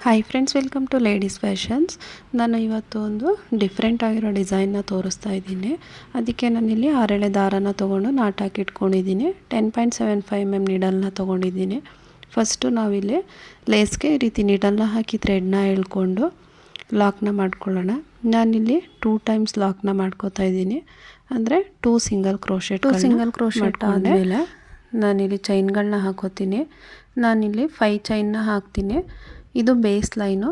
Hi friends, welcome to ladies fashions. ನಾನು ಇವತ್ತು ಒಂದು ಡಿಫ್ರೆಂಟ್ ಆಗಿರೋ ಡಿಸೈನ್ನ ತೋರಿಸ್ತಾ ಇದ್ದೀನಿ. ಅದಕ್ಕೆ ನಾನಿಲ್ಲಿ 6 ಎಳೆ ದಾರನ ತೊಗೊಂಡು ನಾಟಾಕಿ ಇಟ್ಕೊಂಡಿದ್ದೀನಿ. 10.75 mm ನೀಡಲ್ನ ತೊಗೊಂಡಿದ್ದೀನಿ. ಫಸ್ಟು ನಾವಿಲ್ಲಿ ಲೇಸ್ಗೆ ಈ ರೀತಿ ನೀಡಲ್ನ ಹಾಕಿ ಥ್ರೆಡ್ನ ಎಳ್ಕೊಂಡು ಲಾಕ್ನ ಮಾಡ್ಕೊಳ್ಳೋಣ. ನಾನಿಲ್ಲಿ 2 ಟೈಮ್ಸ್ ಲಾಕ್ನ ಮಾಡ್ಕೋತಾ ಇದ್ದೀನಿ, ಅಂದರೆ 2 ಸಿಂಗಲ್ ಕ್ರೋಶೆಟ್ ಆದಮೇಲೆ ನಾನಿಲ್ಲಿ ಚೈನ್ಗಳನ್ನ ಹಾಕೋತೀನಿ. ನಾನಿಲ್ಲಿ 5 ಚೈನ್ನ ಹಾಕ್ತೀನಿ. ಇದು ಬೇಸ್ ಲೈನು.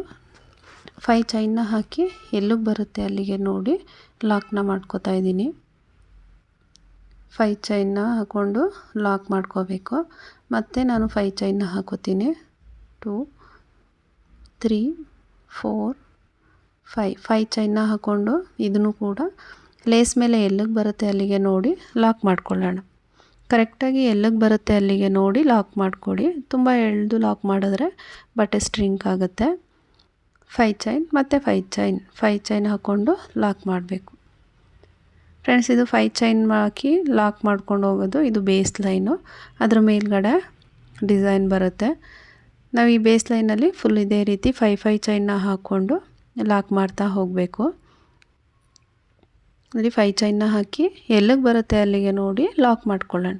5 ಚೈನ್ನ ಹಾಕಿ ಎಲ್ಲಿಗೆ ಬರುತ್ತೆ ಅಲ್ಲಿಗೆ ನೋಡಿ ಲಾಕ್ನ ಮಾಡ್ಕೋತಾ ಇದ್ದೀನಿ. 5 ಚೈನ್ನ ಹಾಕ್ಕೊಂಡು ಲಾಕ್ ಮಾಡ್ಕೋಬೇಕು. ಮತ್ತು ನಾನು 5 ಚೈನ್ನ ಹಾಕೋತೀನಿ. 2 3 4 5 ಚೈನ್ನ ಹಾಕ್ಕೊಂಡು ಇದನ್ನು ಕೂಡ ಲೇಸ್ ಮೇಲೆ ಎಲ್ಲಿಗೆ ಬರುತ್ತೆ ಅಲ್ಲಿಗೆ ನೋಡಿ ಲಾಕ್ ಮಾಡ್ಕೊಳ್ಳೋಣ. ಕರೆಕ್ಟಾಗಿ ಎಲ್ಲಿಗೆ ಬರುತ್ತೆ ಅಲ್ಲಿಗೆ ನೋಡಿ ಲಾಕ್ ಮಾಡಿಕೊಡಿ. ತುಂಬ ಎಳೆದು ಲಾಕ್ ಮಾಡಿದ್ರೆ ಬಟ್ಟೆ ಸ್ಟ್ರಿಂಕ್ ಆಗುತ್ತೆ. 5 ಚೈನ್ ಮತ್ತು 5 ಚೈನ್ ಹಾಕ್ಕೊಂಡು ಲಾಕ್ ಮಾಡಬೇಕು. ಫ್ರೆಂಡ್ಸ್, ಇದು 5 ಚೈನ್ ಹಾಕಿ ಲಾಕ್ ಮಾಡ್ಕೊಂಡು ಹೋಗೋದು. ಇದು ಬೇಸ್ ಲೈನು. ಅದ್ರ ಮೇಲ್ಗಡೆ ಡಿಸೈನ್ ಬರುತ್ತೆ. ನಾವು ಈ ಬೇಸ್ ಲೈನಲ್ಲಿ ಫುಲ್ ಇದೇ ರೀತಿ 5 ಚೈನ್ನ ಹಾಕ್ಕೊಂಡು ಲಾಕ್ ಮಾಡ್ತಾ ಹೋಗಬೇಕು. ನೋಡಿ 5 ಚೈನ್ನ ಹಾಕಿ ಎಲ್ಲಿಗೆ ಬರುತ್ತೆ ಅಲ್ಲಿಗೆ ನೋಡಿ ಲಾಕ್ ಮಾಡ್ಕೊಳ್ಳೋಣ.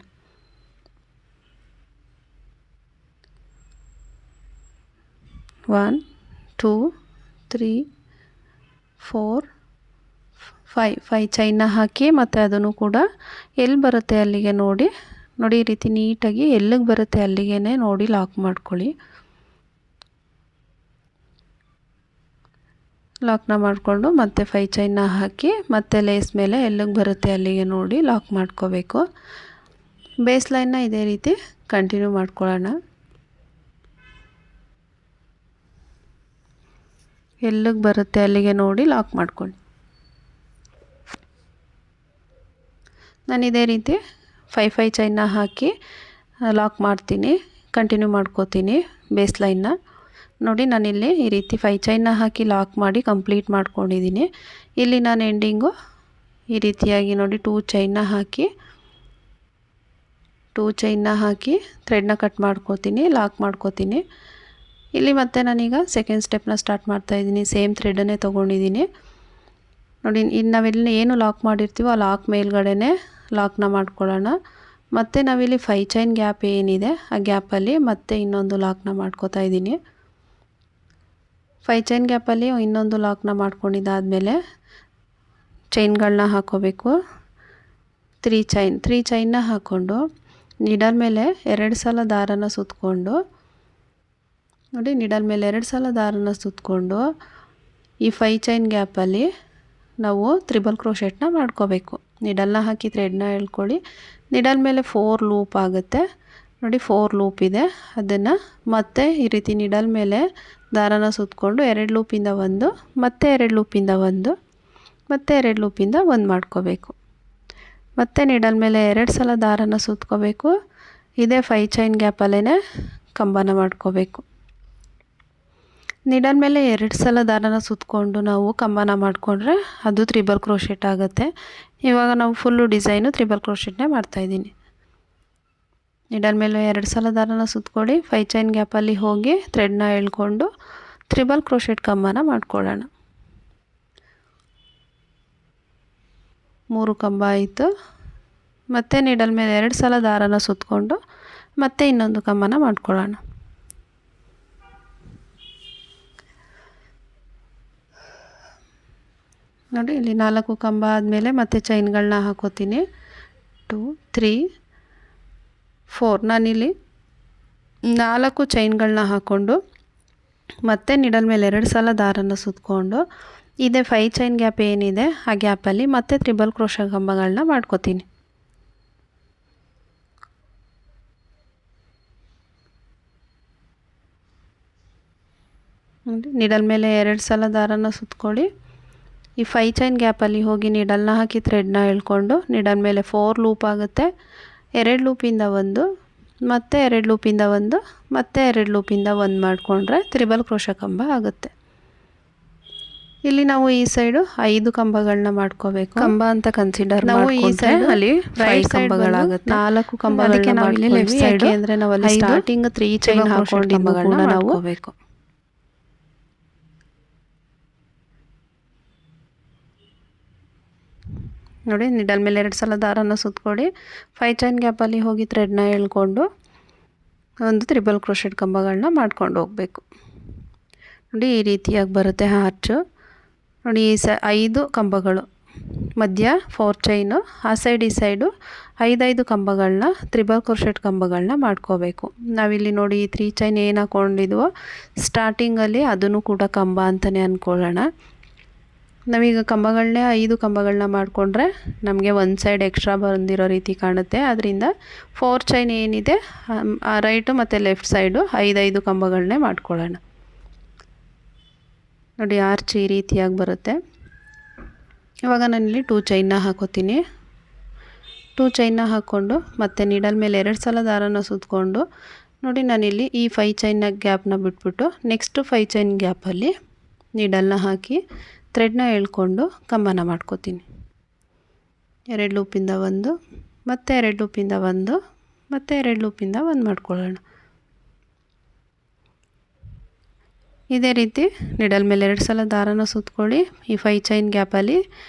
ಒನ್ 2 3 4 5 ಚೈನ್ನ ಹಾಕಿ ಮತ್ತು ಅದನ್ನು ಕೂಡ ಎಲ್ಲಿ ಬರುತ್ತೆ ಅಲ್ಲಿಗೆ ನೋಡಿ ಈ ರೀತಿ ನೀಟಾಗಿ ಎಲ್ಲಿಗೆ ಬರುತ್ತೆ ಅಲ್ಲಿಗೆ ನೋಡಿ ಲಾಕ್ ಮಾಡ್ಕೊಳ್ಳಿ. ಲಾಕ್ನ ಮಾಡಿಕೊಂಡು ಮತ್ತೆ 5 ಚೈನ್ನ ಹಾಕಿ ಮತ್ತೆ ಲೇಸ್ ಮೇಲೆ ಎಲ್ಲಿಗೆ ಬರುತ್ತೆ ಅಲ್ಲಿಗೆ ನೋಡಿ ಲಾಕ್ ಮಾಡ್ಕೋಬೇಕು. ಬೇಸ್ ಲೈನ್ನ ಇದೇ ರೀತಿ ಕಂಟಿನ್ಯೂ ಮಾಡ್ಕೊಳ್ಳೋಣ. ಎಲ್ಲಿಗೆ ಬರುತ್ತೆ ಅಲ್ಲಿಗೆ ನೋಡಿ ಲಾಕ್ ಮಾಡ್ಕೊಳ್ಳಿ. ನಾನು ಇದೇ ರೀತಿ 5 ಚೈನ್ನ ಹಾಕಿ ಲಾಕ್ ಮಾಡ್ತೀನಿ, ಕಂಟಿನ್ಯೂ ಮಾಡ್ಕೋತೀನಿ ಬೇಸ್ ಲೈನ್ನ. ನೋಡಿ, ನಾನಿಲ್ಲಿ ಈ ರೀತಿ 5 ಚೈನ್ನ ಹಾಕಿ ಲಾಕ್ ಮಾಡಿ ಕಂಪ್ಲೀಟ್ ಮಾಡ್ಕೊಂಡಿದ್ದೀನಿ. ಇಲ್ಲಿ ನಾನು ಎಂಡಿಂಗು ಈ ರೀತಿಯಾಗಿ ನೋಡಿ 2 ಚೈನ್ನ ಹಾಕಿ ಥ್ರೆಡ್ನ ಕಟ್ ಮಾಡ್ಕೋತೀನಿ, ಲಾಕ್ ಮಾಡ್ಕೋತೀನಿ. ಇಲ್ಲಿ ಮತ್ತೆ ನಾನೀಗ ಸೆಕೆಂಡ್ ಸ್ಟೆಪ್ನ ಸ್ಟಾರ್ಟ್ ಮಾಡ್ತಾಯಿದ್ದೀನಿ. ಸೇಮ್ ಥ್ರೆಡನ್ನೇ ತೊಗೊಂಡಿದ್ದೀನಿ. ನೋಡಿ, ಇನ್ನು ನಾವೆಲ್ಲ ಏನು ಲಾಕ್ ಮಾಡಿರ್ತೀವೋ ಆ ಲಾಕ್ ಮೇಲ್ಗಡೆನೇ ಲಾಕ್ನ ಮಾಡ್ಕೊಳ್ಳೋಣ. ಮತ್ತು ನಾವಿಲ್ಲಿ 5 ಚೈನ್ ಗ್ಯಾಪ್ ಏನಿದೆ ಆ ಗ್ಯಾಪಲ್ಲಿ ಮತ್ತೆ ಇನ್ನೊಂದು ಲಾಕ್ನ ಮಾಡ್ಕೋತಾ ಇದ್ದೀನಿ. 5 ಚೈನ್ ಗ್ಯಾಪಲ್ಲಿ ಇನ್ನೊಂದು ಲಾಕ್ನ ಮಾಡ್ಕೊಂಡಿದ್ದಾದಮೇಲೆ ಚೈನ್ಗಳನ್ನ ಹಾಕೋಬೇಕು. 3 ಚೈನ್ನ ಹಾಕ್ಕೊಂಡು ನೀಡಲ್ ಮೇಲೆ 2 ಸಲ ದಾರನ ಸುತ್ತಕೊಂಡು ನೋಡಿ, ನೀಡಲ್ ಮೇಲೆ 2 ಸಲ ದಾರನ ಸುತ್ತಕೊಂಡು ಈ 5 ಚೈನ್ ಗ್ಯಾಪಲ್ಲಿ ನಾವು ತ್ರಿಬಲ್ ಕ್ರೋಶೆಟ್ನ ಮಾಡ್ಕೋಬೇಕು. ನೀಡಲ್ನ ಹಾಕಿ ಥ್ರೆಡ್ನ ಎಳ್ಕೊಳ್ಳಿ. ನೀಡಲ್ ಮೇಲೆ 4 ಲೂಪ್ ಆಗುತ್ತೆ ನೋಡಿ, 4 ಲೂಪ್ ಇದೆ. ಅದನ್ನು ಮತ್ತೆ ಈ ರೀತಿ ನೀಡಲ್ ಮೇಲೆ ದಾರನ ಸುತ್ತಕೊಂಡು 2 ಲೂಪಿಂದ 1, ಮತ್ತೆ 2 ಲೂಪಿಂದ 1, ಮತ್ತೆ 2 ಲೂಪಿಂದ 1 ಮಾಡ್ಕೋಬೇಕು. ಮತ್ತೆ ನೀಡಲ್ ಮೇಲೆ 2 ಸಲ ದಾರನ ಸುತ್ತಕೋಬೇಕು. ಇದೇ 5 ಚೈನ್ ಗ್ಯಾಪಲ್ಲೇ ಕಂಬನ ಮಾಡ್ಕೋಬೇಕು. ನೀಡಲ್ ಮೇಲೆ 2 ಸಲ ದಾರನ ಸುತ್ತಕೊಂಡು ನಾವು ಕಂಬನ ಮಾಡಿಕೊಂಡ್ರೆ ಅದು ತ್ರಿಬಲ್ ಕ್ರೋಶೆಟ್ ಆಗುತ್ತೆ. ಇವಾಗ ನಾವು ಫುಲ್ಲು ಡಿಸೈನು ತ್ರಿಬಲ್ ಕ್ರೋಶೆಟ್ನೇ ಮಾಡ್ತಾಯಿದ್ದೀನಿ. ನೀಡಲ್ ಮೇಲೆ 2 ಸಲ ದಾರನ ಸುತ್ತಕೊಳ್ಳಿ. 5 ಚೈನ್ ಗ್ಯಾಪಲ್ಲಿ ಹೋಗಿ ಥ್ರೆಡ್ನ ಎಳ್ಕೊಂಡು ತ್ರಿಬಲ್ ಕ್ರೋಶೆಟ್ ಕಂಬನ ಮಾಡ್ಕೊಳ್ಳೋಣ. 3 ಕಂಬ ಆಯಿತು. ಮತ್ತೆ ನೀಡಲ್ ಮೇಲೆ 2 ಸಲ ದಾರನ ಸುತ್ತಕೊಂಡು ಮತ್ತೆ ಇನ್ನೊಂದು ಕಂಬನ ಮಾಡ್ಕೊಳ್ಳೋಣ. ನೋಡಿ, ಇಲ್ಲಿ 4 ಕಂಬ ಆದಮೇಲೆ ಮತ್ತೆ ಚೈನ್ಗಳನ್ನ ಹಾಕೋತೀನಿ. 2 3 4 ನಾನಿಲ್ಲಿ 4 ಚೈನ್ಗಳನ್ನ ಹಾಕ್ಕೊಂಡು ಮತ್ತೆ ನೀಡಲ್ ಮೇಲೆ 2 ಸಲ ದಾರನ ಸುತ್ತಕೊಂಡು ಇದೇ 5 ಚೈನ್ ಗ್ಯಾಪ್ ಏನಿದೆ ಆ ಗ್ಯಾಪಲ್ಲಿ ಮತ್ತೆ ತ್ರಿಬಲ್ ಕ್ರೋಶೆಟ್ ಕಂಬಗಳನ್ನ ಮಾಡ್ಕೋತೀನಿ. ನೀಡಲ್ ಮೇಲೆ 2 ಸಲ ದಾರನ ಸುತ್ತಕೊಳ್ಳಿ. ಈ 5 ಚೈನ್ ಗ್ಯಾಪಲ್ಲಿ ಹೋಗಿ ನೀಡಲ್ನ ಹಾಕಿ ಥ್ರೆಡ್ನ ಎಳ್ಕೊಂಡು ನೀಡಲ್ ಮೇಲೆ 4 ಲೂಪ್ ಆಗುತ್ತೆ. 2 ಲೂಪಿಂದ 1, ಮತ್ತೆ 2 ಲೂಪಿಂದ 1, ಮತ್ತೆ 2 ಲೂಪಿಂದ 1 ಮಾಡಿಕೊಂಡ್ರೆ ತ್ರಿಬಲ್ ಕ್ರೋಶೆಟ್ ಕಂಬ ಆಗುತ್ತೆ. ಇಲ್ಲಿ ನಾವು ಈ ಸೈಡು 5 ಕಂಬಗಳನ್ನ ಮಾಡ್ಕೋಬೇಕು. ಕಂಬ ಅಂತ ಕನ್ಸಿಡರ್ ನಾವು ಈ ಸೈಡ್ ಅಲ್ಲಿ ರೈಟ್ ಕಂಬಗಳಾಗುತ್ತೆ. 4 ಕಂಬಗಳನ್ನ ನಾವಿಲ್ಲಿ ಲೆಫ್ಟ್ ಸೈಡ್ ಅಂದ್ರೆ ನಾವು ಅಲ್ಲಿ ಸ್ಟಾರ್ಟಿಂಗ್ 3 ಚೈನ್ ಹಾಕೊಂಡಿದ್ದನ್ನು ನಾವು ಮಾಡ್ಕೋಬೇಕು. ನೋಡಿ ನಿಡಲ್ ಮೇಲೆ 2 ಸಲ ದಾರನ ಸುತ್ಕೊಳ್ಳಿ 5 ಚೈನ್ ಗ್ಯಾಪಲ್ಲಿ ಹೋಗಿ ಥ್ರೆಡ್ನ ಎಳ್ಕೊಂಡು ಒಂದು ತ್ರಿಬಲ್ ಕ್ರೋಶೆಟ್ ಕಂಬಗಳನ್ನ ಮಾಡ್ಕೊಂಡು ಹೋಗಬೇಕು. ನೋಡಿ ಈ ರೀತಿಯಾಗಿ ಬರುತ್ತೆ ಆರ್ಚು. ನೋಡಿ ಈ 5 ಕಂಬಗಳು ಮಧ್ಯ 4 ಚೈನು, ಆ ಸೈಡ್ ಈ ಸೈಡು 5 ಕಂಬಗಳನ್ನ ತ್ರಿಬಲ್ ಕ್ರೋಶೆಟ್ ಕಂಬಗಳನ್ನ ಮಾಡ್ಕೋಬೇಕು. ನಾವಿಲ್ಲಿ ನೋಡಿ ಈ 3 ಚೈನ್ ಏನು ಹಾಕ್ಕೊಂಡಿದ್ವೋ ಸ್ಟಾರ್ಟಿಂಗಲ್ಲಿ ಅದನ್ನು ಕೂಡ ಕಂಬ ಅಂತಲೇ ಅಂದ್ಕೊಳ್ಳೋಣ. ನಾವೀಗ ಕಂಬಗಳನ್ನೇ 5 ಕಂಬಗಳನ್ನ ಮಾಡಿಕೊಂಡ್ರೆ ನಮಗೆ ಒಂದು ಸೈಡ್ ಎಕ್ಸ್ಟ್ರಾ ಬಂದಿರೋ ರೀತಿ ಕಾಣುತ್ತೆ. ಅದರಿಂದ 4 ಚೈನ್ ಏನಿದೆ ರೈಟು ಮತ್ತು ಲೆಫ್ಟ್ ಸೈಡು 5 ಕಂಬಗಳನ್ನೇ ಮಾಡ್ಕೊಳ್ಳೋಣ. ನೋಡಿ ಆರ್ಚ್ ಈ ರೀತಿಯಾಗಿ ಬರುತ್ತೆ. ಇವಾಗ ನಾನಿಲ್ಲಿ 2 ಚೈನ್ನ ಹಾಕೋತೀನಿ. 2 ಚೈನ್ನ ಹಾಕ್ಕೊಂಡು ಮತ್ತು ನೀಡಲ್ ಮೇಲೆ 2 ಸಲ ದಾರನ ಸುತ್ತಕೊಂಡು ನೋಡಿ ನಾನಿಲ್ಲಿ ಈ 5 ಚೈನ್ನ ಗ್ಯಾಪ್ನ ಬಿಟ್ಬಿಟ್ಟು ನೆಕ್ಸ್ಟ್ 5 ಚೈನ್ ಗ್ಯಾಪಲ್ಲಿ ನೀಡಲ್ನ ಹಾಕಿ ಥ್ರೆಡ್ನ ಎಳ್ಕೊಂಡು ಕಂಬನ ಮಾಡ್ಕೋತೀನಿ. 2 ಲೂಪಿಂದ 1 ಮತ್ತು 2 ಲೂಪಿಂದ 1 ಮತ್ತು 2 ಲೂಪಿಂದ 1 ಮಾಡ್ಕೊಳ್ಳೋಣ. ಇದೇ ರೀತಿ ನಿಡಲ್ ಮೇಲೆ 2 ಸಲ ದಾರನ ಸುತ್ಕೊಳ್ಳಿ ಈ 5 ಚೈನ್ ಗ್ಯಾಪಲ್ಲಿ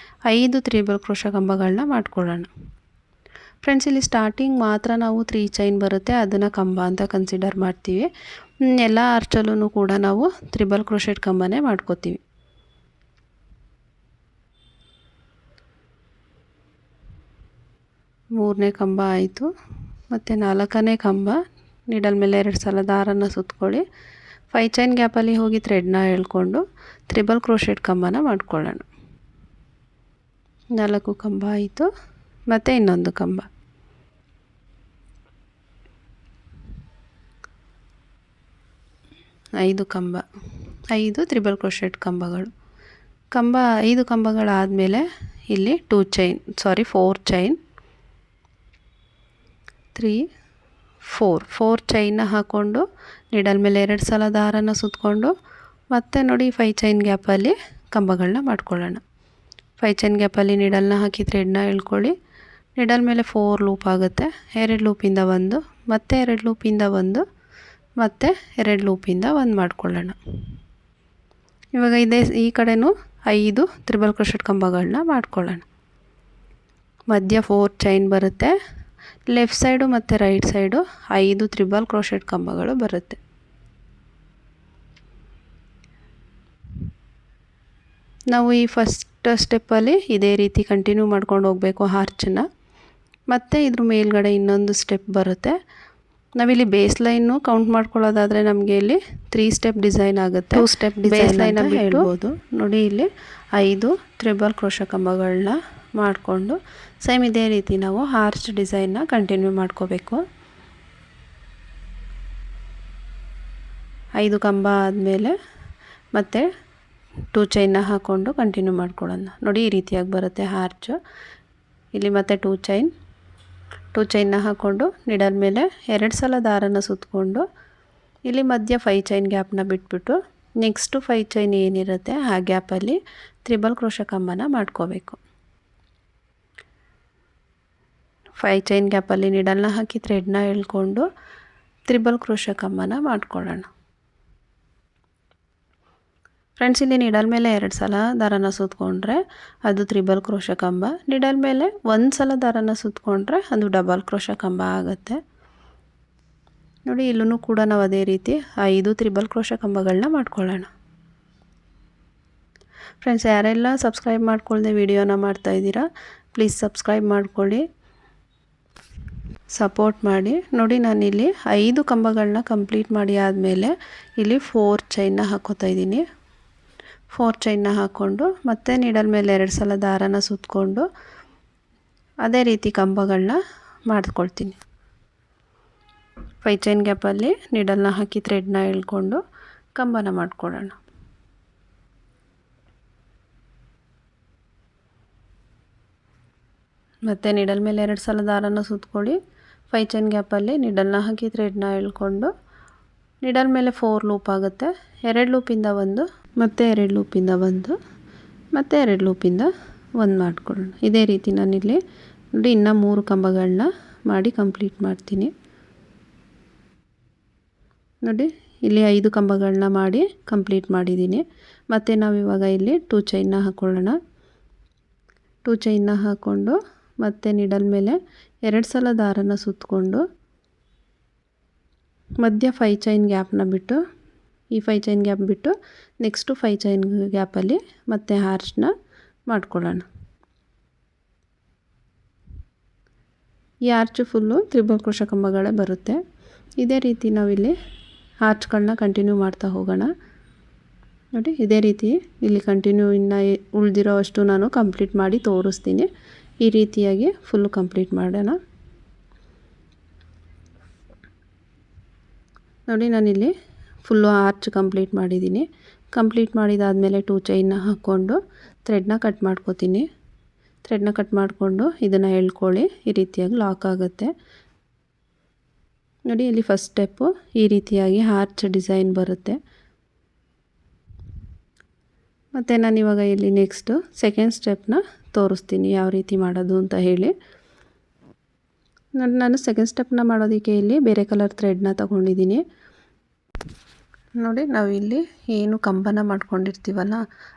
5 ತ್ರಿಬಲ್ ಕ್ರೋಶೆ ಕಂಬಗಳನ್ನ ಮಾಡ್ಕೊಳ್ಳೋಣ. ಫ್ರೆಂಡ್ಸ್ ಇಲ್ಲಿ ಸ್ಟಾರ್ಟಿಂಗ್ ಮಾತ್ರ ನಾವು 3 ಚೈನ್ ಬರುತ್ತೆ, ಅದನ್ನು ಕಂಬ ಅಂತ ಕನ್ಸಿಡರ್ ಮಾಡ್ತೀವಿ. ಎಲ್ಲ ಆರ್ಚಲ್ಲೂ ಕೂಡ ನಾವು ತ್ರಿಬಲ್ ಕ್ರೋಶೆಟ್ ಕಂಬನೇ ಮಾಡ್ಕೋತೀವಿ. ಮೂರನೇ ಕಂಬ ಆಯಿತು. ಮತ್ತು 4ನೇ ಕಂಬ ನಿಡಲ್ ಮೇಲೆ 2 ಸಲ ದಾರನ ಸುತ್ಕೊಳ್ಳಿ 5 ಚೈನ್ ಗ್ಯಾಪಲ್ಲಿ ಹೋಗಿ ಥ್ರೆಡ್ನ ಎಳ್ಕೊಂಡು ತ್ರಿಬಲ್ ಕ್ರೋಶೆಟ್ ಕಂಬನ ಮಾಡ್ಕೊಳ್ಳೋಣ. 4 ಕಂಬ ಆಯಿತು. ಮತ್ತು ಇನ್ನೊಂದು ಕಂಬ, 5 ಕಂಬ, 5 ತ್ರಿಬಲ್ ಕ್ರೋಶೆಟ್ ಕಂಬಗಳು. 5 ಕಂಬಗಳಾದಮೇಲೆ ಇಲ್ಲಿ 4 ಚೈನ್ 3 4 ಚೈನ್ನ ಹಾಕ್ಕೊಂಡು ನಿಡಲ್ ಮೇಲೆ 2 ಸಲ ದಾರನ ಸುತ್ಕೊಂಡು ಮತ್ತೆ ನೋಡಿ 5 ಚೈನ್ ಗ್ಯಾಪಲ್ಲಿ ಕಂಬಗಳನ್ನ ಮಾಡ್ಕೊಳ್ಳೋಣ. 5 ಚೈನ್ ಗ್ಯಾಪಲ್ಲಿ ನಿಡಲ್ನ ಹಾಕಿ ಥ್ರೆಡ್ನ ಎಳ್ಕೊಳ್ಳಿ. ನಿಡಲ್ ಮೇಲೆ 4 ಲೂಪ್ ಆಗುತ್ತೆ. 2 ಲೂಪಿಂದ 1 ಮತ್ತು 2 ಲೂಪಿಂದ 1 ಮತ್ತು 2 ಲೂಪಿಂದ 1 ಮಾಡ್ಕೊಳ್ಳೋಣ. ಇವಾಗ ಈ ಕಡೆನೂ 5 ತ್ರಿಬಲ್ ಕ್ರೋಶೆಟ್ ಕಂಬಗಳನ್ನ ಮಾಡ್ಕೊಳ್ಳೋಣ. ಮಧ್ಯ 4 ಚೈನ್ ಬರುತ್ತೆ. ಲೆಫ್ಟ್ ಸೈಡು ಮತ್ತು ರೈಟ್ ಸೈಡು 5 ತ್ರಿಬಲ್ ಕ್ರೋಶೆಟ್ ಕಂಬಗಳು ಬರುತ್ತೆ. ನಾವು ಈ ಫಸ್ಟ್ ಸ್ಟೆಪ್ಪಲ್ಲಿ ಇದೇ ರೀತಿ ಕಂಟಿನ್ಯೂ ಮಾಡ್ಕೊಂಡು ಹೋಗಬೇಕು ಆರ್ಚನ್ನ. ಮತ್ತು ಇದ್ರ ಮೇಲ್ಗಡೆ ಇನ್ನೊಂದು ಸ್ಟೆಪ್ ಬರುತ್ತೆ. ನಾವಿಲ್ಲಿ ಬೇಸ್ ಲೈನು ಕೌಂಟ್ ಮಾಡ್ಕೊಳ್ಳೋದಾದರೆ ನಮಗೆ ಇಲ್ಲಿ 3 ಸ್ಟೆಪ್ ಡಿಸೈನ್ ಆಗುತ್ತೆ. 2 ಸ್ಟೆಪ್ ಬೇಸ್ ಲೈನ ಹೇಳ್ಬೋದು. ನೋಡಿ ಇಲ್ಲಿ 5 ತ್ರಿಬಲ್ ಕ್ರೋಶೆ ಕಂಬಗಳನ್ನ ಮಾಡಿಕೊಂಡು ಸೇಮ್ ಇದೇ ರೀತಿ ನಾವು ಆರ್ಚ್ ಡಿಸೈನ್ನ ಕಂಟಿನ್ಯೂ ಮಾಡ್ಕೋಬೇಕು. 5 ಕಂಬ ಆದಮೇಲೆ ಮತ್ತೆ 2 ಚೈನ್ನ ಹಾಕ್ಕೊಂಡು ಕಂಟಿನ್ಯೂ ಮಾಡ್ಕೊಳ್ಳೋಣ. ನೋಡಿ ಈ ರೀತಿಯಾಗಿ ಬರುತ್ತೆ ಆರ್ಚ್. ಇಲ್ಲಿ ಮತ್ತೆ 2 ಚೈನ್ನ ಹಾಕ್ಕೊಂಡು ನಿಡಲ್ ಮೇಲೆ 2 ಸಲ ದಾರನ ಸುತ್ತಕೊಂಡು ಇಲ್ಲಿ ಮಧ್ಯ 5 ಚೈನ್ ಗ್ಯಾಪ್ನ ಬಿಟ್ಬಿಟ್ಟು ನೆಕ್ಸ್ಟು 5 ಚೈನ್ ಏನಿರುತ್ತೆ ಆ ಗ್ಯಾಪಲ್ಲಿ ತ್ರಿಬಲ್ ಕ್ರೋಶೆ ಕಂಬನ ಮಾಡ್ಕೋಬೇಕು. 5 ಚೈನ್ ಗ್ಯಾಪಲ್ಲಿ ನಿಡಲ್ನ ಹಾಕಿ ಥ್ರೆಡ್ನ ಎಳ್ಕೊಂಡು ತ್ರಿಬಲ್ ಕ್ರೋಶೆ ಕಂಬನ ಮಾಡ್ಕೊಳ್ಳೋಣ. ಫ್ರೆಂಡ್ಸ್ ಇಲ್ಲಿ ನಿಡಲ್ ಮೇಲೆ 2 ಸಲ ದಾರನ ಸುತ್ತಕೊಂಡ್ರೆ ಅದು ತ್ರಿಬಲ್ ಕ್ರೋಶೆ ಕಂಬ. ನಿಡಲ್ ಮೇಲೆ 1 ಸಲ ದಾರನ ಸುತ್ತಕೊಂಡ್ರೆ ಅದು ಡಬಲ್ ಕ್ರೋಶೆ ಕಂಬ ಆಗುತ್ತೆ. ನೋಡಿ ಇಲ್ಲೂ ಕೂಡ ನಾವು ಅದೇ ರೀತಿ 5 ತ್ರಿಬಲ್ ಕ್ರೋಶೆ ಕಂಬಗಳನ್ನ ಮಾಡ್ಕೊಳ್ಳೋಣ. ಫ್ರೆಂಡ್ಸ್ ಯಾರೆಲ್ಲ ಸಬ್ಸ್ಕ್ರೈಬ್ ಮಾಡ್ಕೊಳ್ಳದೆ ವಿಡಿಯೋನ ಮಾಡ್ತಾಯಿದ್ದೀರಾ ಪ್ಲೀಸ್ ಸಬ್ಸ್ಕ್ರೈಬ್ ಮಾಡ್ಕೊಳ್ಳಿ, ಸಪೋರ್ಟ್ ಮಾಡಿ. ನೋಡಿ ನಾನಿಲ್ಲಿ 5 ಕಂಬಗಳನ್ನ ಕಂಪ್ಲೀಟ್ ಮಾಡಿ ಆದಮೇಲೆ ಇಲ್ಲಿ 4 ಚೈನ್ನ ಹಾಕೋತಾ ಇದ್ದೀನಿ. 4 ಚೈನ್ನ ಹಾಕ್ಕೊಂಡು ಮತ್ತೆ ನೀಡಲ್ ಮೇಲೆ 2 ಸಲ ದಾರನ ಸುತ್ತಕೊಂಡು ಅದೇ ರೀತಿ ಕಂಬಗಳನ್ನ ಮಾಡ್ಕೊಳ್ತೀನಿ. 5 ಚೈನ್ ಗ್ಯಾಪಲ್ಲಿ ನೀಡಲ್ನ ಹಾಕಿ ಥ್ರೆಡ್ನ ಎಳ್ಕೊಂಡು ಕಂಬನ ಮಾಡ್ಕೊಳ್ಳೋಣ. ಮತ್ತು ನೀಡಲ್ ಮೇಲೆ 2 ಸಲ ದಾರನ ಸುತ್ತಕೊಳ್ಳಿ. 5 ಚೈನ್ ಗ್ಯಾಪಲ್ಲಿ ನೀಡಲ್ನ ಹಾಕಿ ಥ್ರೆಡ್ನ ಎಳ್ಕೊಂಡು ನೀಡಲ್ ಮೇಲೆ 4 ಲೂಪ್ ಆಗುತ್ತೆ. 2 ಲೂಪಿಂದ 1 ಮತ್ತು 2 ಲೂಪಿಂದ 1 ಮತ್ತು 2 ಲೂಪಿಂದ 1 ಮಾಡ್ಕೊಳ್ಳೋಣ. ಇದೇ ರೀತಿ ನಾನಿಲ್ಲಿ ನೋಡಿ ಇನ್ನೂ 3 ಕಂಬಗಳನ್ನ ಮಾಡಿ ಕಂಪ್ಲೀಟ್ ಮಾಡ್ತೀನಿ. ನೋಡಿ ಇಲ್ಲಿ 5 ಕಂಬಗಳನ್ನ ಮಾಡಿ ಕಂಪ್ಲೀಟ್ ಮಾಡಿದ್ದೀನಿ. ಮತ್ತು ನಾವಿವಾಗ ಇಲ್ಲಿ 2 ಚೈನ್ನ ಹಾಕ್ಕೊಳ್ಳೋಣ. 2 ಚೈನ್ನ ಹಾಕ್ಕೊಂಡು ಮತ್ತೆ ನೀಡಲ್ ಮೇಲೆ 2 ಸಲ ದಾರನ ಸುತ್ತಕೊಂಡು ಮಧ್ಯ 5 ಚೈನ್ ಗ್ಯಾಪ್ನ ಬಿಟ್ಟು ಈ 5 ಚೈನ್ ಗ್ಯಾಪ್ ಬಿಟ್ಟು ನೆಕ್ಸ್ಟು 5 ಚೈನ್ ಗ್ಯಾಪಲ್ಲಿ ಮತ್ತೆ ಆರ್ಚ್ನ ಮಾಡ್ಕೊಳ್ಳೋಣ. ಈ ಆರ್ಚು ಫುಲ್ಲು ತ್ರಿಬಲ್ ಕ್ರೋಶೆ ಕಂಬಗಳೇ ಬರುತ್ತೆ. ಇದೇ ರೀತಿ ನಾವಿಲ್ಲಿ ಆರ್ಚ್ಗಳನ್ನ ಕಂಟಿನ್ಯೂ ಮಾಡ್ತಾ ಹೋಗೋಣ. ನೋಡಿ ಇದೇ ರೀತಿ ಇಲ್ಲಿ ಕಂಟಿನ್ಯೂ ಇನ್ನು ಉಳಿದಿರೋ ಅಷ್ಟು ನಾನು ಕಂಪ್ಲೀಟ್ ಮಾಡಿ ತೋರಿಸ್ತೀನಿ. ಈ ರೀತಿಯಾಗಿ ಫುಲ್ಲು ಕಂಪ್ಲೀಟ್ ಮಾಡೋಣ. ನೋಡಿ ನಾನಿಲ್ಲಿ ಫುಲ್ಲು ಆರ್ಚ್ ಕಂಪ್ಲೀಟ್ ಮಾಡಿದ್ದೀನಿ. ಕಂಪ್ಲೀಟ್ ಮಾಡಿದಾದಮೇಲೆ 2 ಚೈನ್ನ ಹಾಕ್ಕೊಂಡು ಥ್ರೆಡ್ನ ಕಟ್ ಮಾಡ್ಕೋತೀನಿ. ಥ್ರೆಡ್ನ ಕಟ್ ಮಾಡಿಕೊಂಡು ಇದನ್ನು ಎಳ್ಕೊಳ್ಳಿ. ಈ ರೀತಿಯಾಗಿ ಲಾಕ್ ಆಗುತ್ತೆ. ನೋಡಿ ಇಲ್ಲಿ ಫಸ್ಟ್ ಸ್ಟೆಪ್ಪು ಈ ರೀತಿಯಾಗಿ ಆರ್ಚ್ ಡಿಸೈನ್ ಬರುತ್ತೆ. ಮತ್ತು ನಾನಿವಾಗ ಇಲ್ಲಿ ನೆಕ್ಸ್ಟು ಸೆಕೆಂಡ್ ಸ್ಟೆಪ್ನ ತೋರಿಸ್ತೀನಿ ಯಾವ ರೀತಿ ಮಾಡೋದು ಅಂತ ಹೇಳಿ. ನಾನು ಸೆಕೆಂಡ್ ಸ್ಟೆಪ್ನ ಮಾಡೋದಕ್ಕೆ ಇಲ್ಲಿ ಬೇರೆ ಕಲರ್ ಥ್ರೆಡ್ನ ತಗೊಂಡಿದ್ದೀನಿ. ನೋಡಿ ನಾವಿಲ್ಲಿ ಏನು ಕಂಬನ ಮಾಡ್ಕೊಂಡಿರ್ತೀವಲ್ಲ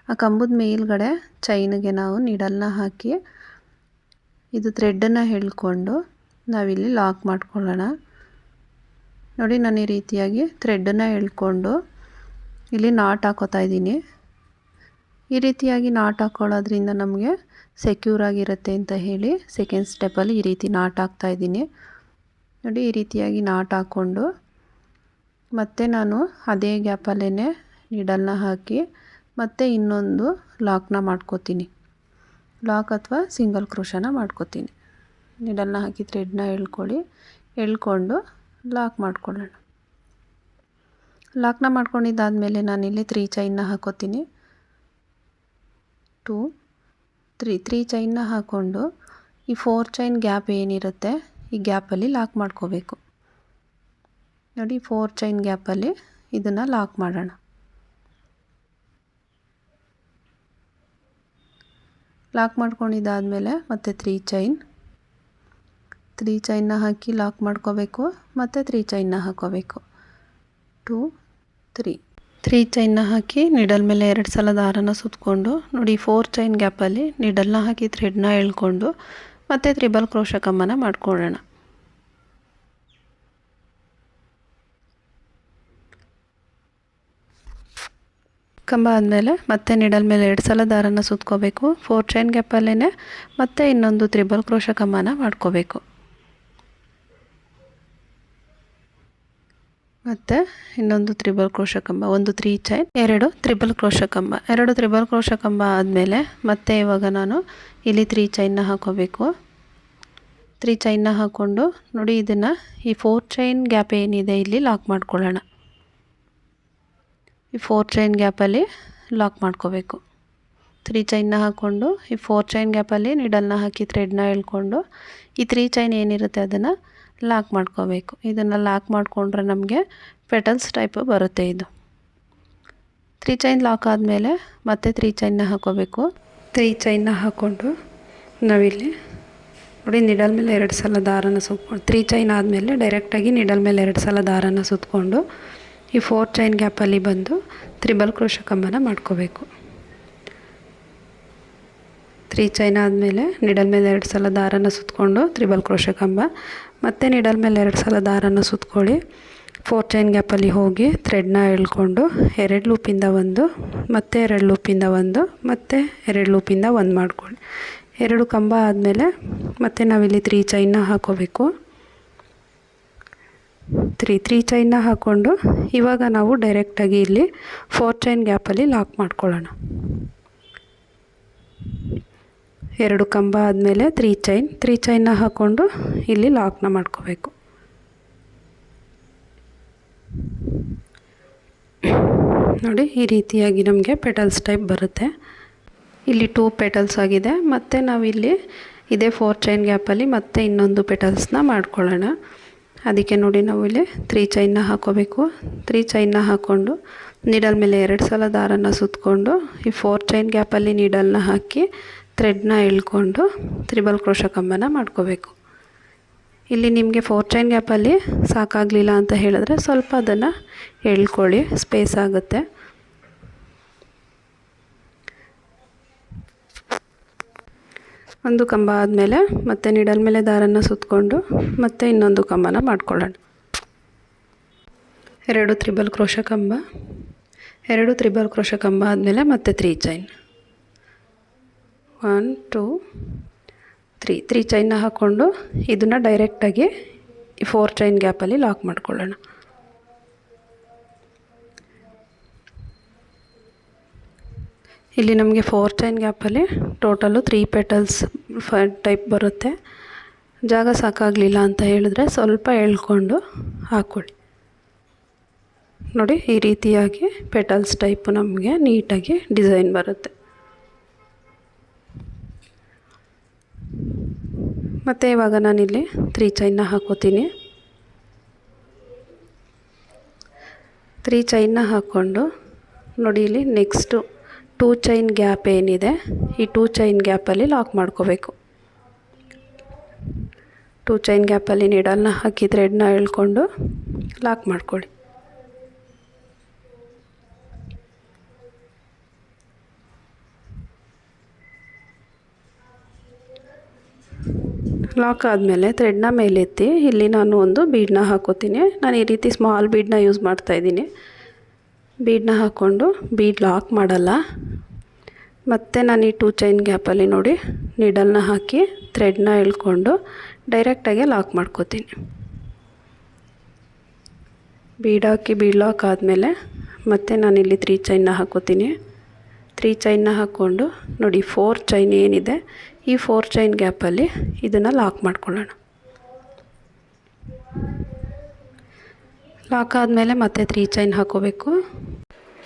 ಆ ಕಂಬದ ಮೇಲ್ಗಡೆ ಚೈನಿಗೆ ನಾವು ನೀಡಲ್ನ ಹಾಕಿ ಇದು ಥ್ರೆಡ್ಡನ್ನು ಎಳ್ಕೊಂಡು ನಾವಿಲ್ಲಿ ಲಾಕ್ ಮಾಡ್ಕೊಳ್ಳೋಣ. ನೋಡಿ ನಾನು ಈ ರೀತಿಯಾಗಿ ಥ್ರೆಡ್ಡನ್ನು ಎಳ್ಕೊಂಡು ಇಲ್ಲಿ ನಾಟ್ ಹಾಕೋತಾ ಇದ್ದೀನಿ. ಈ ರೀತಿಯಾಗಿ ನಾಟ್ ಹಾಕ್ಕೊಳ್ಳೋದ್ರಿಂದ ನಮಗೆ ಸೆಕ್ಯೂರ್ ಆಗಿರುತ್ತೆ ಅಂತ ಹೇಳಿ ಸೆಕೆಂಡ್ ಸ್ಟೆಪ್ಪಲ್ಲಿ ಈ ರೀತಿ ನಾಟ್ ಹಾಕ್ತಾ ಇದ್ದೀನಿ. ನೋಡಿ ಈ ರೀತಿಯಾಗಿ ನಾಟ್ ಹಾಕ್ಕೊಂಡು ಮತ್ತೆ ನಾನು ಅದೇ ಗ್ಯಾಪಲ್ಲೇ ನೀಡಲ್ನ ಹಾಕಿ ಮತ್ತೆ ಇನ್ನೊಂದು ಲಾಕ್ನ ಮಾಡ್ಕೋತೀನಿ. ಲಾಕ್ ಅಥವಾ ಸಿಂಗಲ್ ಕ್ರೋಶನ ಮಾಡ್ಕೋತೀನಿ. ನೀಡಲ್ನ ಹಾಕಿ ಥ್ರೆಡ್ನ ಎಳ್ಕೊಂಡು ಲಾಕ್ ಮಾಡ್ಕೊಳ್ಳೋಣ. ಲಾಕ್ನ ಮಾಡ್ಕೊಂಡಿದ್ದಾದಮೇಲೆ ನಾನಿಲ್ಲಿ 3 ಚೈನ್ನ ಹಾಕೋತೀನಿ. 2 3 ಚೈನ್ನ ಹಾಕ್ಕೊಂಡು ಈ 4 ಚೈನ್ ಗ್ಯಾಪ್ ಏನಿರುತ್ತೆ ಈ ಗ್ಯಾಪಲ್ಲಿ ಲಾಕ್ ಮಾಡ್ಕೋಬೇಕು. ನೋಡಿ 4 ಚೈನ್ ಗ್ಯಾಪಲ್ಲಿ ಇದನ್ನು ಲಾಕ್ ಮಾಡೋಣ. ಲಾಕ್ ಮಾಡ್ಕೊಂಡಿದ್ದಾದಮೇಲೆ ಮತ್ತೆ 3 ಚೈನ್ನ ಹಾಕಿ ಲಾಕ್ ಮಾಡ್ಕೋಬೇಕು. ಮತ್ತು 3 ಚೈನ್ನ ಹಾಕೋಬೇಕು. 2 3 ಚೈನ್ನ ಹಾಕಿ ನೀಡಲ್ ಮೇಲೆ 2 ಸಲ ದಾರನ ಸುತ್ತಕೊಂಡು ನೋಡಿ 4 ಚೈನ್ ಗ್ಯಾಪಲ್ಲಿ ನೀಡಲ್ನ ಹಾಕಿ ಥ್ರೆಡ್ನ ಎಳ್ಕೊಂಡು ಮತ್ತು ತ್ರಿಬಲ್ ಕ್ರೋಶೆ ಕಂಬನ ಮಾಡ್ಕೊಳ್ಳೋಣ. ಕಂಬ ಆದಮೇಲೆ ಮತ್ತೆ ನೀಡಲ್ ಮೇಲೆ 2 ಸಲ ದಾರನ ಸುತ್ಕೋಬೇಕು. 4 ಚೈನ್ ಗ್ಯಾಪಲ್ಲೇ ಮತ್ತೆ ಇನ್ನೊಂದು ತ್ರಿಬಲ್ ಕ್ರೋಶೆ ಕಂಬನ ಮಾಡ್ಕೋಬೇಕು. ಮತ್ತು ಇನ್ನೊಂದು ತ್ರಿಬಲ್ ಕ್ರೋಶೆ ಕಂಬ, ಒಂದು 3 ಚೈನ್, 2 ತ್ರಿಬಲ್ ಕ್ರೋಶೆ ಕಂಬ. 2 ತ್ರಿಬಲ್ ಕ್ರೋಶೆ ಕಂಬ ಆದಮೇಲೆ ಮತ್ತೆ ಇವಾಗ ನಾನು ಇಲ್ಲಿ 3 ಚೈನ್ನ ಹಾಕೋಬೇಕು. 3 ಚೈನ್ನ ಹಾಕ್ಕೊಂಡು ನೋಡಿ ಇದನ್ನು ಈ 4 ಚೈನ್ ಗ್ಯಾಪ್ ಏನಿದೆ ಇಲ್ಲಿ ಲಾಕ್ ಮಾಡ್ಕೊಳ್ಳೋಣ. ಈ 4 ಚೈನ್ ಗ್ಯಾಪಲ್ಲಿ ಲಾಕ್ ಮಾಡ್ಕೋಬೇಕು. 3 ಚೈನ್ನ ಹಾಕ್ಕೊಂಡು ಈ 4 ಚೈನ್ ಗ್ಯಾಪಲ್ಲಿ ನೀಡಲ್ನ ಹಾಕಿ ಥ್ರೆಡ್ನ ಎಳ್ಕೊಂಡು ಈ 3 ಚೈನ್ ಏನಿರುತ್ತೆ ಅದನ್ನು ಲಾಕ್ ಮಾಡ್ಕೋಬೇಕು. ಇದನ್ನು ಲಾಕ್ ಮಾಡಿಕೊಂಡ್ರೆ ನಮಗೆ ಪೆಟಲ್ಸ್ ಟೈಪು ಬರುತ್ತೆ. ಇದು 3 ಚೈನ್ ಲಾಕ್ ಆದಮೇಲೆ ಮತ್ತೆ 3 ಚೈನ್ನ ಹಾಕೋಬೇಕು. 3 ಚೈನ್ನ ಹಾಕ್ಕೊಂಡು ನಾವಿಲ್ಲಿ ನೋಡಿ ನೀಡಲ್ ಮೇಲೆ 2 ಸಲ ದಾರನ ಸುತ್ಕೊಂಡು 3 ಚೈನ್ ಆದಮೇಲೆ ಡೈರೆಕ್ಟಾಗಿ ನೀಡಲ್ ಮೇಲೆ 2 ಸಲ ದಾರನ ಸುತ್ತಕೊಂಡು ಈ 4 ಚೈನ್ ಗ್ಯಾಪಲ್ಲಿ ಬಂದು ತ್ರಿಬಲ್ ಕ್ರೋಶೆ ಕಂಬನ ಮಾಡ್ಕೋಬೇಕು. 3 ಚೈನ್ ಆದಮೇಲೆ ನೀಡಲ್ ಮೇಲೆ 2 ಸಲ ದಾರನ ಸುತ್ತಕೊಂಡು ತ್ರಿಬಲ್ ಕ್ರೋಶೆ ಕಂಬ, ಮತ್ತು ನೀಡಲ್ ಮೇಲೆ 2 ಸಲ ದಾರನ ಸುತ್ತಕೊಳ್ಳಿ. 4 ಚೈನ್ ಗ್ಯಾಪಲ್ಲಿ ಹೋಗಿ ಥ್ರೆಡ್ನ ಎಳ್ಕೊಂಡು 2 ಲೂಪಿಂದ 1, ಮತ್ತು 2 ಲೂಪಿಂದ 1, ಮತ್ತು 2 ಲೂಪಿಂದ 1 ಮಾಡ್ಕೊಳ್ಳಿ. 2 ಕಂಬ ಆದಮೇಲೆ ಮತ್ತೆ ನಾವಿಲ್ಲಿ 3 ಚೈನ್ನ ಹಾಕೋಬೇಕು. 3 ಚೈನ್ನ ಹಾಕ್ಕೊಂಡು ಇವಾಗ ನಾವು ಡೈರೆಕ್ಟಾಗಿ ಇಲ್ಲಿ 4 ಚೈನ್ ಗ್ಯಾಪಲ್ಲಿ ಲಾಕ್ ಮಾಡ್ಕೊಳ್ಳೋಣ. 2 ಕಂಬ ಆದಮೇಲೆ 3 ಚೈನ್ನ ಹಾಕ್ಕೊಂಡು ಇಲ್ಲಿ ಲಾಕ್ನ ಮಾಡ್ಕೋಬೇಕು. ನೋಡಿ ಈ ರೀತಿಯಾಗಿ ನಮಗೆ ಪೆಟಲ್ಸ್ ಟೈಪ್ ಬರುತ್ತೆ. ಇಲ್ಲಿ 2 ಪೆಟಲ್ಸ್ ಆಗಿದೆ. ಮತ್ತು ನಾವಿಲ್ಲಿ ಇದೇ 4 ಚೈನ್ ಗ್ಯಾಪಲ್ಲಿ ಮತ್ತೆ ಇನ್ನೊಂದು ಪೆಟಲ್ಸ್ನ ಮಾಡ್ಕೊಳ್ಳೋಣ. ಅದಕ್ಕೆ ನೋಡಿ ನಾವು ಇಲ್ಲಿ 3 ಚೈನ್ನ ಹಾಕೋಬೇಕು. 3 ಚೈನ್ನ ಹಾಕ್ಕೊಂಡು ನೀಡಲ್ ಮೇಲೆ 2 ಸಲ ದಾರನ ಸುತ್ತಕೊಂಡು ಈ 4 ಚೈನ್ ಗ್ಯಾಪಲ್ಲಿ ನೀಡಲ್ನ ಹಾಕಿ ಥ್ರೆಡ್ನ ಎಳ್ಕೊಂಡು ತ್ರಿಬಲ್ ಕ್ರೋಶೆ ಕಂಬನ ಮಾಡ್ಕೋಬೇಕು. ಇಲ್ಲಿ ನಿಮಗೆ 4 ಚೈನ್ ಗ್ಯಾಪಲ್ಲಿ ಸಾಕಾಗಲಿಲ್ಲ ಅಂತ ಹೇಳಿದ್ರೆ ಸ್ವಲ್ಪ ಅದನ್ನು ಎಳ್ಕೊಳ್ಳಿ, ಸ್ಪೇಸ್ ಆಗುತ್ತೆ. ಒಂದು ಕಂಬ ಆದಮೇಲೆ ಮತ್ತೆ ನೀಡಲ್ ಮೇಲೆ ದಾರನ ಸುತ್ತಕೊಂಡು ಮತ್ತೆ ಇನ್ನೊಂದು ಕಂಬನ ಮಾಡ್ಕೊಳ್ಳೋಣ. 2 ತ್ರಿಬಲ್ ಕ್ರೋಶ ಕಂಬ, 2 ತ್ರಿಬಲ್ ಕ್ರೋಶ ಕಂಬ ಆದಮೇಲೆ ಮತ್ತೆ 3 ಚೈನ್, 1 2 3 ಚೈನ್ನ ಹಾಕ್ಕೊಂಡು ಇದನ್ನು ಡೈರೆಕ್ಟಾಗಿ 4 ಚೈನ್ ಗ್ಯಾಪಲ್ಲಿ ಲಾಕ್ ಮಾಡ್ಕೊಳ್ಳೋಣ. ಇಲ್ಲಿ ನಮಗೆ 4 ಚೈನ್ ಗ್ಯಾಪಲ್ಲಿ ಟೋಟಲು 3 ಪೆಟಲ್ಸ್ ಟೈಪ್ ಬರುತ್ತೆ. ಜಾಗ ಸಾಕಾಗಲಿಲ್ಲ ಅಂತ ಹೇಳಿದ್ರೆ ಸ್ವಲ್ಪ ಎಳ್ಕೊಂಡು ಹಾಕ್ಕೊಳ್ಳಿ. ನೋಡಿ, ಈ ರೀತಿಯಾಗಿ ಪೆಟಲ್ಸ್ ಟೈಪು ನಮಗೆ ನೀಟಾಗಿ ಡಿಸೈನ್ ಬರುತ್ತೆ. ಮತ್ತು ಇವಾಗ ನಾನಿಲ್ಲಿ 3 ಚೈನ್ನ ಹಾಕೋತೀನಿ. 3 ಚೈನ್ನ ಹಾಕ್ಕೊಂಡು ನೋಡಿ, ಇಲ್ಲಿ ನೆಕ್ಸ್ಟು 2 ಚೈನ್ ಗ್ಯಾಪ್ ಏನಿದೆ ಈ 2 ಚೈನ್ ಗ್ಯಾಪಲ್ಲಿ ಲಾಕ್ ಮಾಡ್ಕೋಬೇಕು. 2 ಚೈನ್ ಗ್ಯಾಪಲ್ಲಿ ನೀಡಲ್ನ ಹಾಕಿ ಥ್ರೆಡ್ನ ಎಳ್ಕೊಂಡು ಲಾಕ್ ಮಾಡ್ಕೊಳ್ಳಿ. ಲಾಕ್ ಆದಮೇಲೆ ಥ್ರೆಡ್ನ ಮೇಲೆತ್ತಿ ಇಲ್ಲಿ ನಾನು ಒಂದು ಬೀಡನ್ನ ಹಾಕೋತೀನಿ. ನಾನು ಈ ರೀತಿ ಸ್ಮಾಲ್ ಬೀಡನ್ನ ಯೂಸ್ ಮಾಡ್ತಾಯಿದ್ದೀನಿ. ಬೀಡನ್ನ ಹಾಕ್ಕೊಂಡು ಬೀಡ್ ಲಾಕ್ ಮಾಡಲ್ಲ. ಮತ್ತು ನಾನು ಈ 2 ಚೈನ್ ಗ್ಯಾಪಲ್ಲಿ ನೋಡಿ ನೀಡಲ್ನ ಹಾಕಿ ಥ್ರೆಡ್ನ ಎಳ್ಕೊಂಡು ಡೈರೆಕ್ಟಾಗಿ ಲಾಕ್ ಮಾಡ್ಕೋತೀನಿ. ಬೀಡ್ ಹಾಕಿ ಬೀಡ್ ಲಾಕ್ ಆದಮೇಲೆ ಮತ್ತೆ ನಾನಿಲ್ಲಿ 3 ಚೈನ್ನ ಹಾಕೋತೀನಿ. 3 ಚೈನ್ನ ಹಾಕ್ಕೊಂಡು ನೋಡಿ 4 ಚೈನ್ ಏನಿದೆ ಈ 4 ಚೈನ್ ಗ್ಯಾಪಲ್ಲಿ ಇದನ್ನು ಲಾಕ್ ಮಾಡ್ಕೊಳ್ಳೋಣ. ಲಾಕ್ ಆದಮೇಲೆ ಮತ್ತೆ 3 ಚೈನ್ ಹಾಕೋಬೇಕು.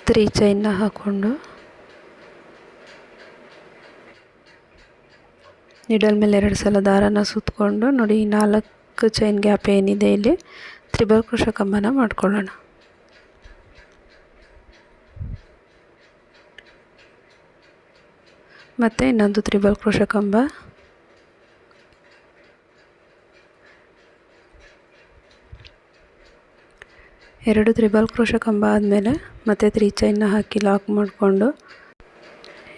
3 ಚೈನ್ನ ಹಾಕ್ಕೊಂಡು ನೀಡಲ್ ಮೇಲೆ 2 ಸಲ ದಾರನ ಸುತ್ತಕೊಂಡು ನೋಡಿ 4 ಚೈನ್ ಗ್ಯಾಪ್ ಏನಿದೆ ಇಲ್ಲಿ ತ್ರಿಬಲ್ ಕ್ರೋಶ ಕಂಬನ ಮಾಡ್ಕೊಳ್ಳೋಣ. ಮತ್ತು ಇನ್ನೊಂದು ತ್ರಿಬಲ್ ಕ್ರೋಶ ಕಂಬ, ಎರಡು ತ್ರಿಬಲ್ ಕ್ರೋಶ ಕಂಬ ಆದಮೇಲೆ ಮತ್ತೆ 3 ಚೈನ್ನ ಹಾಕಿ ಲಾಕ್ ಮಾಡಿಕೊಂಡು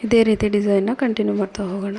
ಇದೇ ರೀತಿ ಡಿಸೈನ್ನ ಕಂಟಿನ್ಯೂ ಮಾಡ್ತಾ ಹೋಗೋಣ.